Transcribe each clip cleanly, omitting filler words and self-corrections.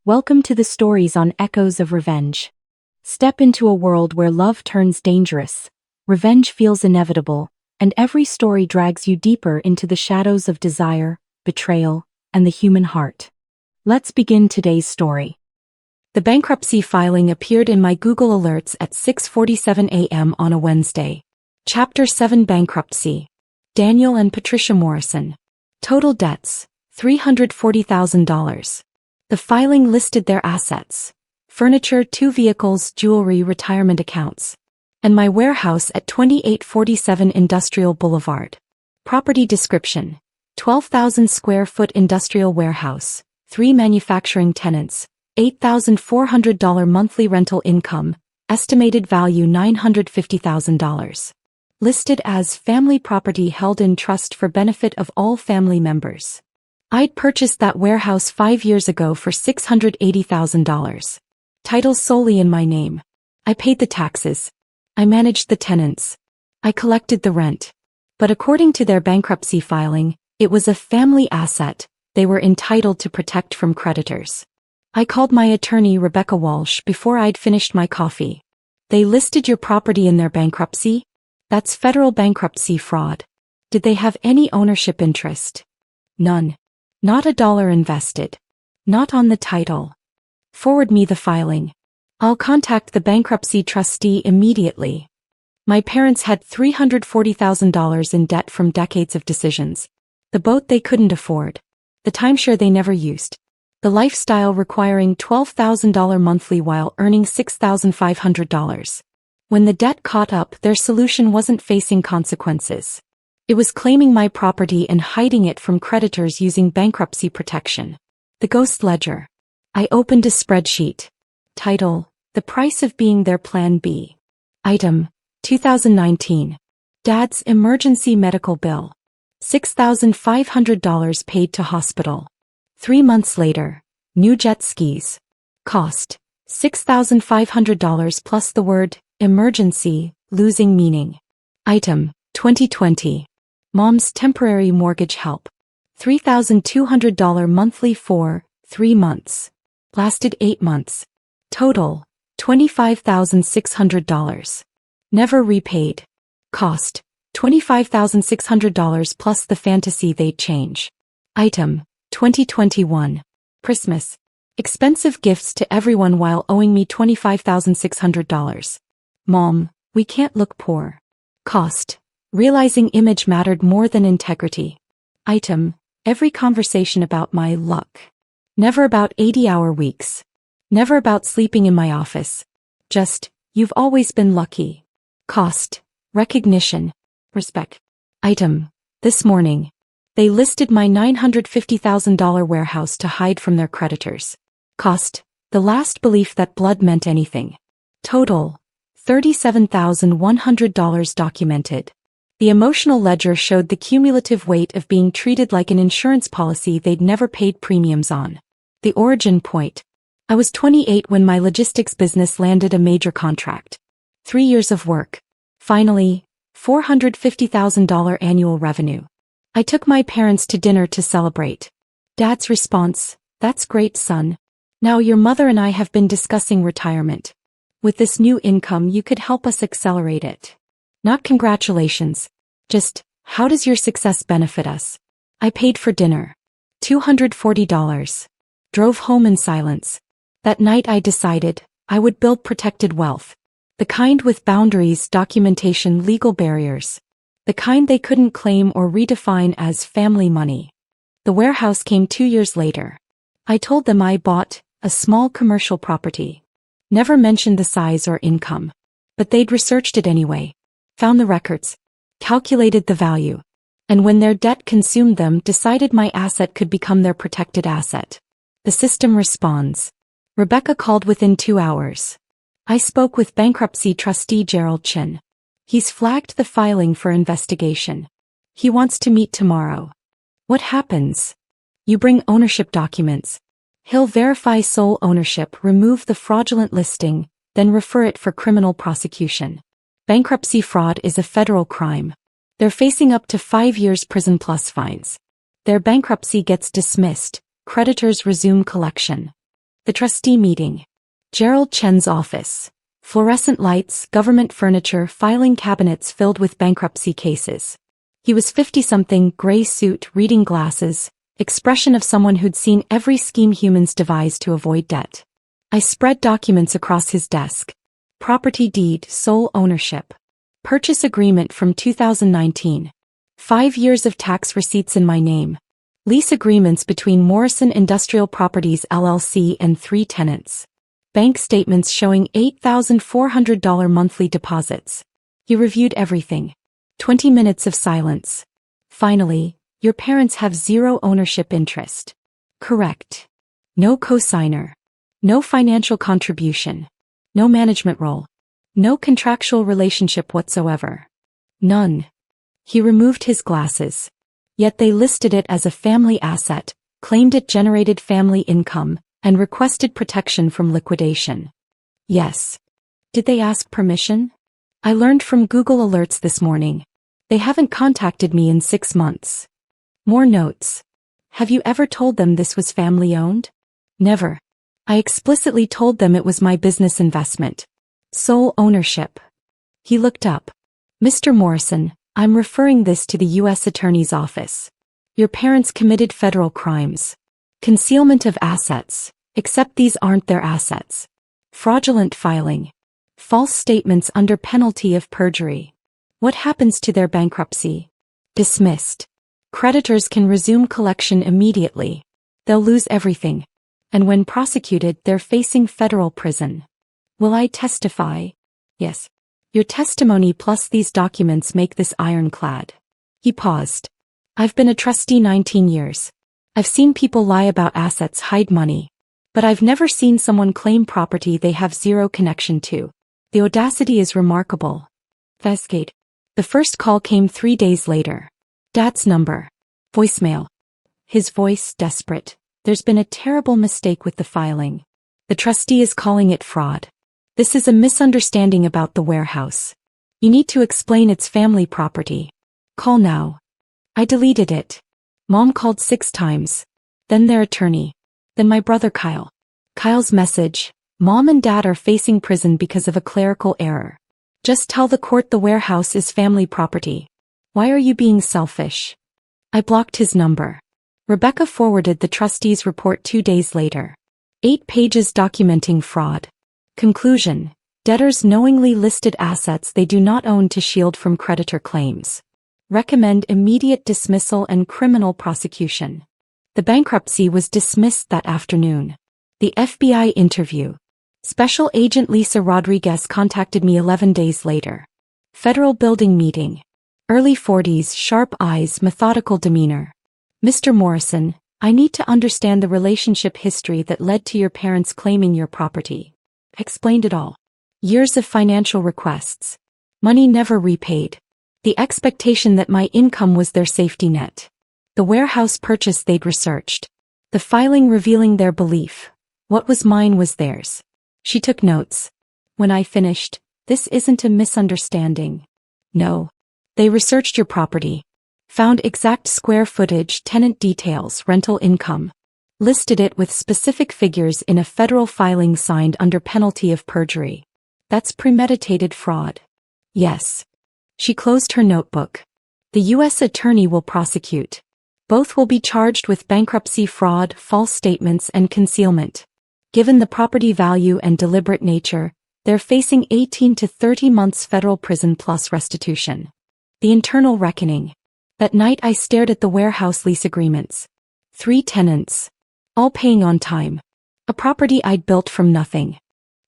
Welcome to the stories on Echoes of Revenge. Step into a world where love turns dangerous, revenge feels inevitable, and every story drags you deeper into the shadows of desire, betrayal, and the human heart. Let's begin today's story. The bankruptcy filing appeared in my Google Alerts at 6:47 a.m. on a Wednesday. Chapter 7 Bankruptcy. Daniel and Patricia Morrison. Total debts, $340,000. The filing listed their assets: furniture, 2 vehicles, jewelry, retirement accounts, and my warehouse at 2847 Industrial Boulevard. Property description: 12,000 square foot industrial warehouse, 3 manufacturing tenants, $8,400 monthly rental income, estimated value $950,000. Listed as family property held in trust for benefit of all family members. I'd purchased that warehouse 5 years ago for $680,000. Title solely in my name. I paid the taxes. I managed the tenants. I collected the rent. But according to their bankruptcy filing, it was a family asset they were entitled to protect from creditors. I called my attorney Rebecca Walsh before I'd finished my coffee. They listed your property in their bankruptcy? That's federal bankruptcy fraud. Did they have any ownership interest? None. Not a dollar invested. Not on the title. Forward me the filing. I'll contact the bankruptcy trustee immediately. My parents had $340,000 in debt from decades of decisions. The boat they couldn't afford. The timeshare they never used. The lifestyle requiring $12,000 monthly while earning $6,500. When the debt caught up, their solution wasn't facing consequences. It was claiming my property and hiding it from creditors using bankruptcy protection. The ghost ledger. I opened a spreadsheet. Title: The price of being their Plan B. Item: 2019. Dad's emergency medical bill. $6,500 paid to hospital. 3 months later. New jet skis. Cost: $6,500 plus the word emergency, losing meaning. Item: 2020. Mom's temporary mortgage help. $3,200 monthly for 3 months. Lasted 8 months. Total: $25,600. Never repaid. Cost: $25,600 plus the fantasy they'd change. Item: 2021. Christmas. Expensive gifts to everyone while owing me $25,600. Mom, we can't look poor. Cost: realizing image mattered more than integrity. Item: every conversation about my luck. Never about 80-hour weeks. Never about sleeping in my office. Just, you've always been lucky. Cost: recognition. Respect. Item: this morning. They listed my $950,000 warehouse to hide from their creditors. Cost: the last belief that blood meant anything. Total: $37,100 documented. The emotional ledger showed the cumulative weight of being treated like an insurance policy they'd never paid premiums on. The origin point. I was 28 when my logistics business landed a major contract. 3 years of work. Finally, $450,000 annual revenue. I took my parents to dinner to celebrate. Dad's response: "That's great, son. Now your mother and I have been discussing retirement. With this new income you could help us accelerate it. Not congratulations. Just, how does your success benefit us?" I paid for dinner. $240. Drove home in silence. That night I decided I would build protected wealth. The kind with boundaries, documentation, legal barriers. The kind they couldn't claim or redefine as family money. The warehouse came 2 years later. I told them I bought a small commercial property. Never mentioned the size or income. But they'd researched it anyway. Found the records. Calculated the value. And when their debt consumed them, decided my asset could become their protected asset. The system responds. Rebecca called within 2 hours. I spoke with bankruptcy trustee Gerald Chin. He's flagged the filing for investigation. He wants to meet tomorrow. What happens? You bring ownership documents. He'll verify sole ownership, remove the fraudulent listing, then refer it for criminal prosecution. Bankruptcy fraud is a federal crime. They're facing up to 5 years prison plus fines. Their bankruptcy gets dismissed, creditors resume collection. The trustee meeting. Gerald Chen's office. Fluorescent lights, government furniture, filing cabinets filled with bankruptcy cases. He was 50-something, gray suit, reading glasses, expression of someone who'd seen every scheme humans devise to avoid debt. I spread documents across his desk. Property deed, sole ownership. Purchase agreement from 2019. 5 years of tax receipts in my name. Lease agreements between Morrison Industrial Properties LLC and 3 tenants. Bank statements showing $8,400 monthly deposits. He reviewed everything. 20 minutes of silence. Finally, your parents have 0 ownership interest. Correct. No cosigner. No financial contribution. No management role. No contractual relationship whatsoever. None. He removed his glasses. Yet they listed it as a family asset, claimed it generated family income, and requested protection from liquidation. Yes. Did they ask permission? I learned from Google Alerts this morning. They haven't contacted me in 6 months. More notes. Have you ever told them this was family-owned? Never. I explicitly told them it was my business investment. Sole ownership. He looked up. Mr. Morrison, I'm referring this to the U.S. Attorney's Office. Your parents committed federal crimes. Concealment of assets, except these aren't their assets. Fraudulent filing. False statements under penalty of perjury. What happens to their bankruptcy? Dismissed. Creditors can resume collection immediately. They'll lose everything. And when prosecuted, they're facing federal prison. Will I testify? Yes. Your testimony plus these documents make this ironclad. He paused. I've been a trustee 19 years. I've seen people lie about assets, hide money. But I've never seen someone claim property they have 0 connection to. The audacity is remarkable. Cascade. The first call came 3 days later. Dad's number. Voicemail. His voice desperate. There's been a terrible mistake with the filing. The trustee is calling it fraud. This is a misunderstanding about the warehouse. You need to explain it's family property. Call now. I deleted it. Mom called 6 times. Then their attorney. Then my brother Kyle. Kyle's message. Mom and Dad are facing prison because of a clerical error. Just tell the court the warehouse is family property. Why are you being selfish? I blocked his number. Rebecca forwarded the trustee's report 2 days later. 8 pages documenting fraud. Conclusion. Debtors knowingly listed assets they do not own to shield from creditor claims. Recommend immediate dismissal and criminal prosecution. The bankruptcy was dismissed that afternoon. The FBI interview. Special Agent Lisa Rodriguez contacted me 11 days later. Federal building meeting. Early 40s, sharp eyes, methodical demeanor. Mr. Morrison, I need to understand the relationship history that led to your parents claiming your property. Explained it all. Years of financial requests. Money never repaid. The expectation that my income was their safety net. The warehouse purchase they'd researched. The filing revealing their belief. What was mine was theirs. She took notes. When I finished, this isn't a misunderstanding. No. They researched your property. Found exact square footage, tenant details, rental income. Listed it with specific figures in a federal filing signed under penalty of perjury. That's premeditated fraud. Yes. She closed her notebook. The U.S. attorney will prosecute. Both will be charged with bankruptcy fraud, false statements, and concealment. Given the property value and deliberate nature, they're facing 18 to 30 months federal prison plus restitution. The internal reckoning. That night I stared at the warehouse lease agreements. 3 tenants. All paying on time. A property I'd built from nothing.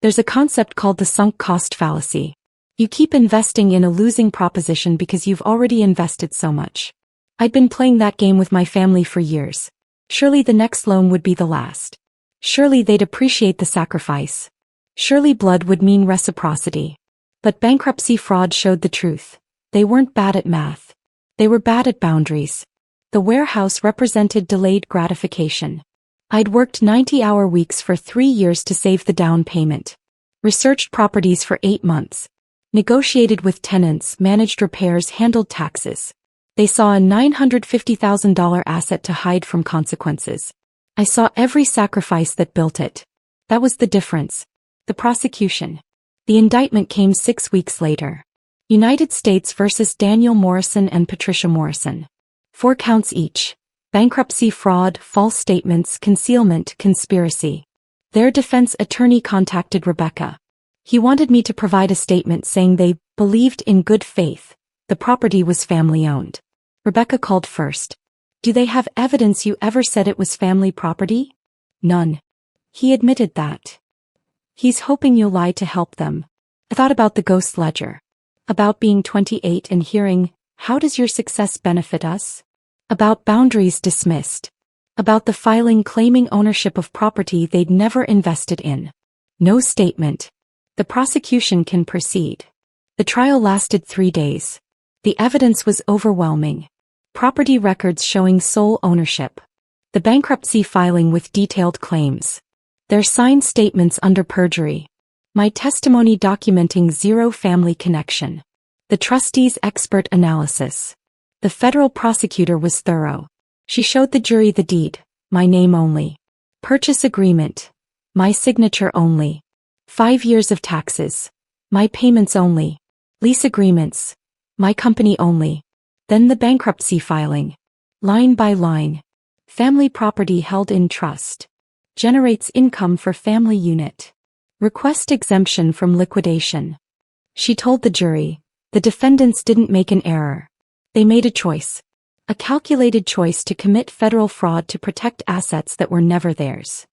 There's a concept called the sunk cost fallacy. You keep investing in a losing proposition because you've already invested so much. I'd been playing that game with my family for years. Surely the next loan would be the last. Surely they'd appreciate the sacrifice. Surely blood would mean reciprocity. But bankruptcy fraud showed the truth. They weren't bad at math. They were bad at boundaries. The warehouse represented delayed gratification. I'd worked 90-hour weeks for 3 years to save the down payment. Researched properties for 8 months. Negotiated with tenants, managed repairs, handled taxes. They saw a $950,000 asset to hide from consequences. I saw every sacrifice that built it. That was the difference. The prosecution. The indictment came 6 weeks later. United States versus Daniel Morrison and Patricia Morrison. 4 counts each. Bankruptcy, fraud, false statements, concealment, conspiracy. Their defense attorney contacted Rebecca. He wanted me to provide a statement saying they believed in good faith. The property was family-owned. Rebecca called first. Do they have evidence you ever said it was family property? None. He admitted that. He's hoping you'll lie to help them. I thought about the ghost ledger. About being 28 and hearing, how does your success benefit us? About boundaries dismissed. About the filing claiming ownership of property they'd never invested in. No statement. The prosecution can proceed. The trial lasted 3 days. The evidence was overwhelming. Property records showing sole ownership. The bankruptcy filing with detailed claims. Their signed statements under perjury. My testimony documenting zero family connection. The trustee's expert analysis. The federal prosecutor was thorough. She showed the jury the deed, my name only. Purchase agreement, my signature only. 5 years of taxes, my payments only. Lease agreements, my company only. Then the bankruptcy filing. Line by line. Family property held in trust. Generates income for family unit. Request exemption from liquidation. She told the jury, the defendants didn't make an error. They made a choice. A calculated choice to commit federal fraud to protect assets that were never theirs.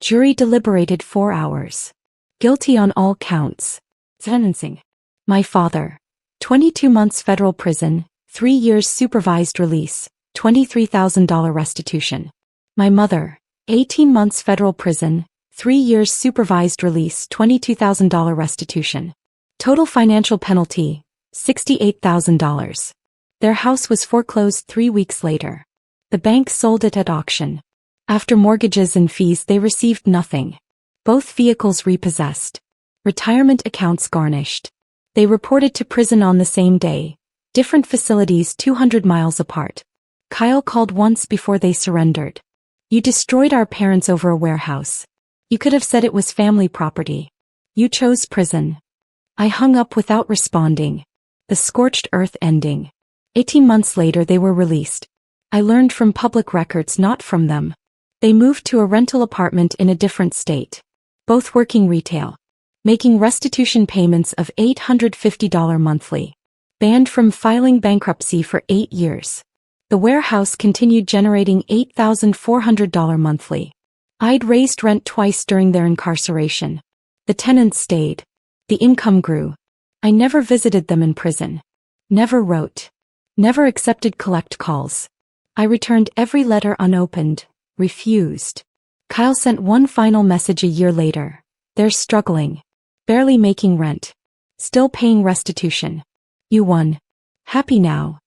Jury deliberated 4 hours. Guilty on all counts. Sentencing. My father. 22 months federal prison, 3 years supervised release, $23,000 restitution. My mother. 18 months federal prison, 3 years supervised release, $22,000 restitution. Total financial penalty, $68,000. Their house was foreclosed 3 weeks later. The bank sold it at auction. After mortgages and fees they received nothing. Both vehicles repossessed. Retirement accounts garnished. They reported to prison on the same day. Different facilities 200 miles apart. Kyle called once before they surrendered. You destroyed our parents over a warehouse. You could have said it was family property. You chose prison. I hung up without responding. The scorched earth ending. 18 months later they were released. I learned from public records, not from them. They moved to a rental apartment in a different state. Both working retail. Making restitution payments of $850 monthly. Banned from filing bankruptcy for 8 years. The warehouse continued generating $8,400 monthly. I'd raised rent twice during their incarceration. The tenants stayed. The income grew. I never visited them in prison. Never wrote. Never accepted collect calls. I returned every letter unopened, refused. Kyle sent one final message a year later. They're struggling. Barely making rent. Still paying restitution. You won. Happy now.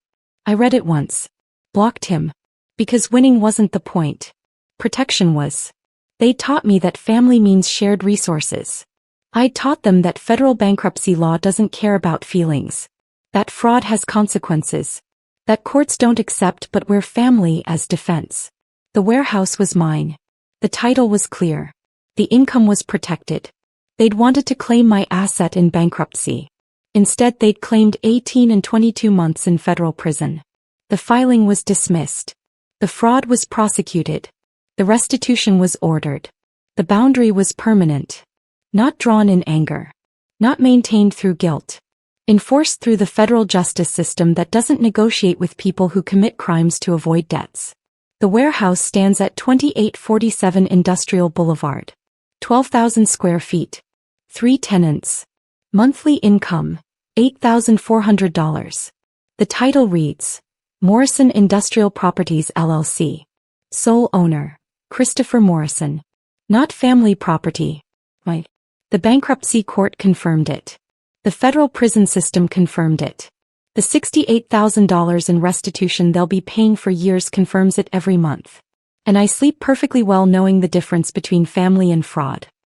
I read it once. Blocked him. Because winning wasn't the point. Protection was. They taught me that family means shared resources. I taught them that federal bankruptcy law doesn't care about feelings. That fraud has consequences. That courts don't accept but we're family as defense. The warehouse was mine. The title was clear. The income was protected. They'd wanted to claim my asset in bankruptcy. Instead they'd claimed 18 and 22 months in federal prison. The filing was dismissed. The fraud was prosecuted. The restitution was ordered. The boundary was permanent. Not drawn in anger. Not maintained through guilt. Enforced through the federal justice system that doesn't negotiate with people who commit crimes to avoid debts. The warehouse stands at 2847 Industrial Boulevard. 12,000 square feet. 3 tenants. Monthly income, $8,400. The title reads, Morrison Industrial Properties LLC. Sole owner, Christopher Morrison. Not family property. Right. The bankruptcy court confirmed it. The federal prison system confirmed it. The $68,000 in restitution they'll be paying for years confirms it every month. And I sleep perfectly well knowing the difference between family and fraud.